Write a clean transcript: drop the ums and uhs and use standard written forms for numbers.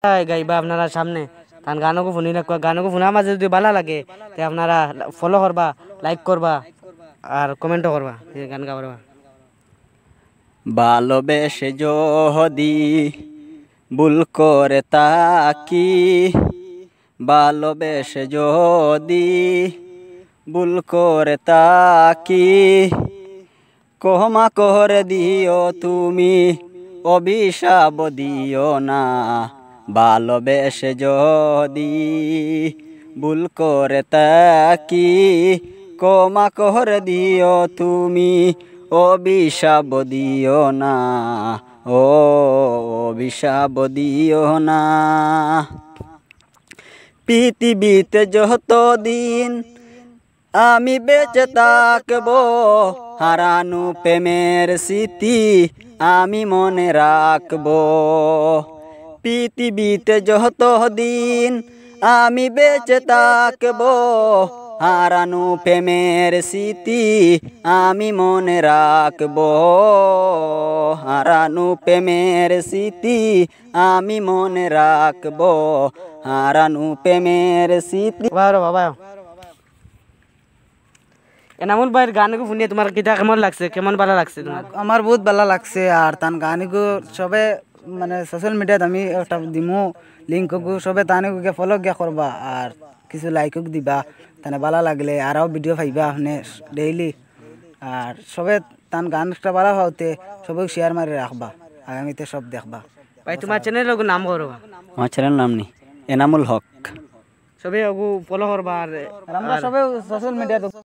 গাইবা আপনারা সামনে তান গানকো শুনি না গানকো শোনার মাঝে যদি ভালো লাগে তে আপনারা ফলো করবা লাইক করবা আর কমেন্টও করবা গান গাওয়ার ভালোবেসে যদি ভুল করে তাকি, ভালোবেসে যদি ভুল করে তাকি, ক্ষমা করে দিও তুমি, অভিশাপ দিও না। ভালোবেসে যদি ভুল করে তাকি, ক্ষমা করে দিও তুমি, অভিশাপ দিও না। ও অভিশাপ দিও না। পৃথিবীতে যতদিন আমি বেঁচে থাকবো, হারানো প্রেমের স্মৃতি আমি মনে রাখবো। পৃথিবীতে যতদিন আমি বেঁচে থাকবো, হারানো প্রেমের স্মৃতি আমি মনে রাখবো। হারানো প্রেমের স্মৃতি আমি মনে রাখবো। হারানো প্রেমের স্মৃতি। বাবা এনামুল ভাইয়ের গানকে শুনিয়ে তোমার কিটা কেমন লাগছে, কেমন ভালো লাগছে তোমার? আমার বহুত ভালো লাগছে। আর তান গানগু সবে মানে সোশ্যাল মিডিয়াত আমি একটা দিমু লিঙ্ককু, সবে তানিকে ফলো গিয়া করবা আর কিছু লাইকক দিবা। তানে ভালো লাগলে আরও ভিডিও পাইবা আপনি ডেইলি। আর সবে তান গানটা ভালো হওয়াতে সবাই শেয়ার মারি রাখবা, আগামীতে সব দেখবা। ভাই তোমার চ্যানেলের নাম করো? আমার চ্যানেল নাম নি এনামুল হক। সবে ফলো করবা আর আমরা সবে সোশ্যাল মিডিয়াতে